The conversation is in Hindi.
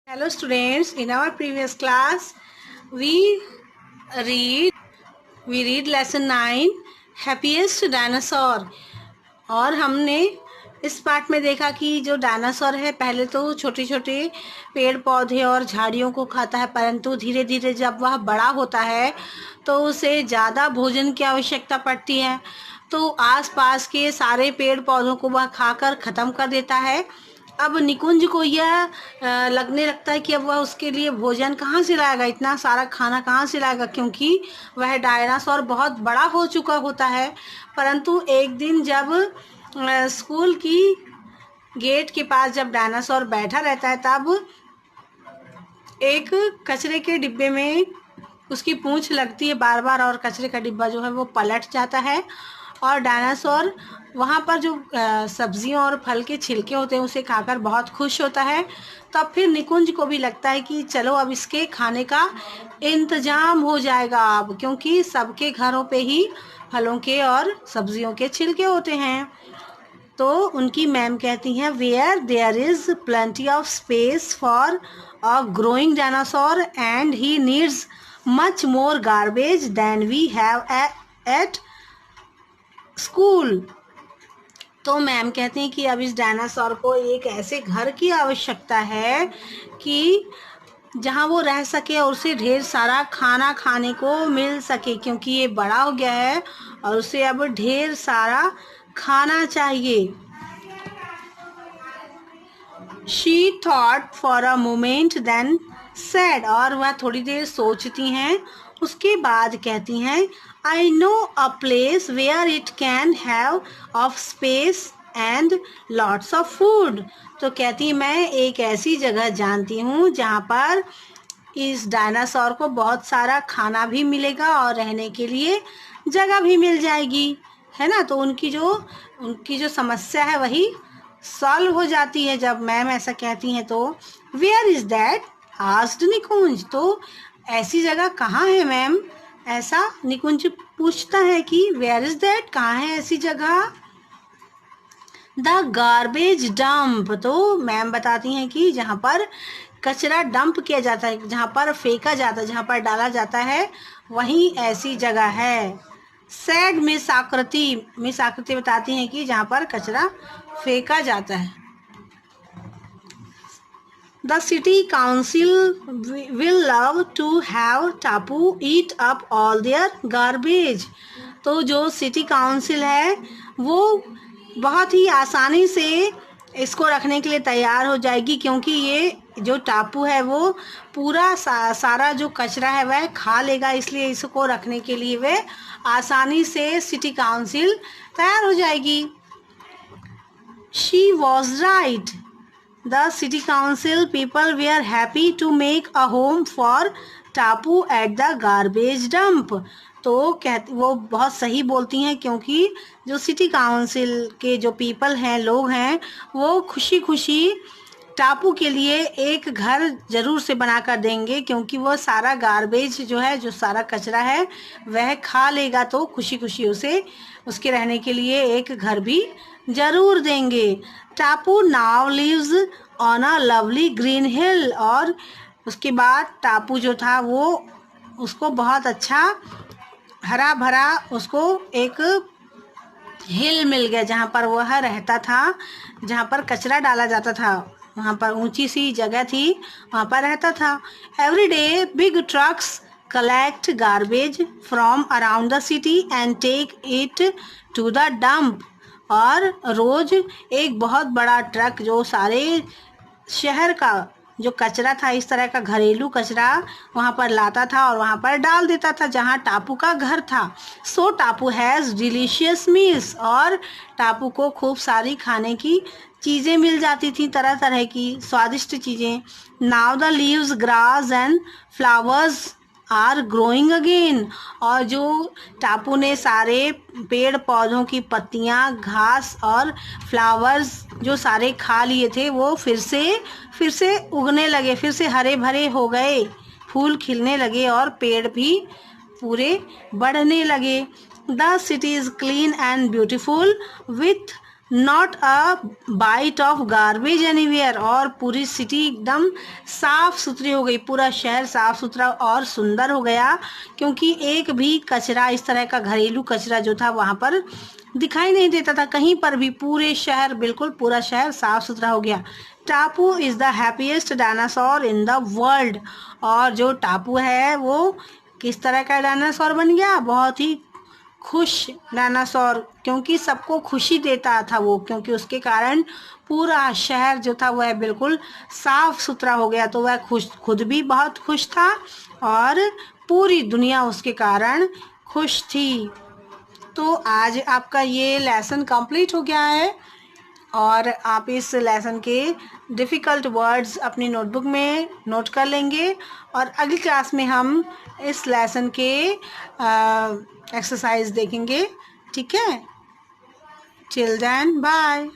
Hello students, in our previous class we read lesson 9 happiest dinosaur। और हमने इस पार्ट में देखा कि जो डायनासोर है पहले तो छोटे छोटे पेड़ पौधे और झाड़ियों को खाता है, परंतु धीरे धीरे जब वह बड़ा होता है तो उसे ज़्यादा भोजन की आवश्यकता पड़ती है, तो आसपास के सारे पेड़ पौधों को वह खाकर ख़त्म कर देता है। अब निकुंज को यह लगने लगता है कि अब वह उसके लिए भोजन कहाँ से लाएगा, इतना सारा खाना कहाँ से लाएगा, क्योंकि वह डायनासोर बहुत बड़ा हो चुका होता है। परंतु एक दिन जब स्कूल की गेट के पास जब डायनासोर बैठा रहता है तब एक कचरे के डिब्बे में उसकी पूंछ लगती है बार बार, और कचरे का डिब्बा जो है वो पलट जाता है और डायनासोर वहाँ पर जो सब्जियों और फल के छिलके होते हैं उसे खाकर बहुत खुश होता है। तब फिर निकुंज को भी लगता है कि चलो अब इसके खाने का इंतजाम हो जाएगा अब, क्योंकि सबके घरों पे ही फलों के और सब्जियों के छिलके होते हैं। तो उनकी मैम कहती हैं where there is plenty of space for a growing dinosaur and he needs much more garbage than we have at school. तो मैम कहते हैं कि अब इस डायनासोर को एक ऐसे घर की आवश्यकता है कि जहाँ वो रह सके और उसे ढेर सारा खाना खाने को मिल सके, क्योंकि ये बड़ा हो गया है और उसे अब ढेर सारा खाना चाहिए। She thought for a moment then said, और वह थोड़ी देर सोचती हैं, उसके बाद कहती हैं I know a place where it can have of space and lots of food। तो कहती मैं एक ऐसी जगह जानती हूँ जहाँ पर इस डायनासोर को बहुत सारा खाना भी मिलेगा और रहने के लिए जगह भी मिल जाएगी, है ना। तो उनकी जो समस्या है वही सॉल्व हो जाती है जब मैम ऐसा कहती हैं। तो वेयर इज़ दैट आस्क्ड निकुंज, तो ऐसी जगह कहाँ है मैम, ऐसा निकुंज पूछता है कि वेयर इज़ दैट, कहाँ है ऐसी जगह। द गार्बेज डंप, तो मैम बताती हैं कि जहाँ पर कचरा डंप किया जाता है, जहाँ पर फेंका जाता है, जहाँ पर डाला जाता है, वहीं ऐसी जगह है। सैड मिस आकृति बताती हैं कि जहाँ पर कचरा फेंका जाता है। The city council will love to have Tapu eat up all their garbage, तो जो सिटी काउंसिल है वो बहुत ही आसानी से इसको रखने के लिए तैयार हो जाएगी, क्योंकि ये जो टापू है वो पूरा सारा जो कचरा है वह खा लेगा, इसलिए इसको रखने के लिए वे आसानी से सिटी काउंसिल तैयार हो जाएगी। She was right, the city council people were happy to make a home for Tapu at the garbage dump, तो कहती वो बहुत सही बोलती हैं, क्योंकि जो सिटी काउंसिल के जो पीपल हैं, लोग हैं, वो खुशी खुशी टापू के लिए एक घर ज़रूर से बना कर देंगे, क्योंकि वो सारा गार्बेज जो है, जो सारा कचरा है वह खा लेगा, तो खुशी खुशी उसे उसके रहने के लिए एक घर भी ज़रूर देंगे। Tapu now lives on a lovely green hill, और उसके बाद टापू जो था वो उसको बहुत अच्छा हरा भरा उसको एक हिल मिल गया, जहाँ पर वह रहता था, जहाँ पर कचरा डाला जाता था, वहाँ पर ऊंची सी जगह थी, वहाँ पर रहता था। Every day big trucks collect garbage from around the city and take it to the dump, और रोज़ एक बहुत बड़ा ट्रक जो सारे शहर का जो कचरा था, इस तरह का घरेलू कचरा, वहाँ पर लाता था और वहाँ पर डाल देता था जहाँ टापू का घर था। सो टापू हैज़ डिलीशियस मील्स, और टापू को खूब सारी खाने की चीज़ें मिल जाती थी, तरह तरह की स्वादिष्ट चीज़ें। Now the leaves grass and flowers are growing again, और जो टापू ने सारे पेड़ पौधों की पत्तियाँ, घास और फ्लावर्स जो सारे खा लिए थे वो फिर से उगने लगे, फिर से हरे भरे हो गए, फूल खिलने लगे और पेड़ भी पूरे बढ़ने लगे। The city is clean and beautiful with not a bite of garbage anywhere, और पूरी सिटी एकदम साफ सुथरी हो गई, पूरा शहर साफ सुथरा और सुंदर हो गया, क्योंकि एक भी कचरा, इस तरह का घरेलू कचरा जो था वहाँ पर दिखाई नहीं देता था कहीं पर भी। पूरे शहर, बिल्कुल पूरा शहर साफ सुथरा हो गया। टापू is the happiest dinosaur in the world, और जो टापू है वो किस तरह का डायनासोर बन गया, बहुत ही खुश डायनासोर, क्योंकि सबको खुशी देता था वो, क्योंकि उसके कारण पूरा शहर जो था वह बिल्कुल साफ सुथरा हो गया, तो वह खुद भी बहुत खुश था और पूरी दुनिया उसके कारण खुश थी। तो आज आपका ये लेसन कंप्लीट हो गया है, और आप इस लेसन के डिफ़िकल्ट वर्ड्स अपनी नोटबुक में नोट कर लेंगे, और अगली क्लास में हम इस लेसन के एक्सरसाइज देखेंगे। ठीक है, टिल देन बाय।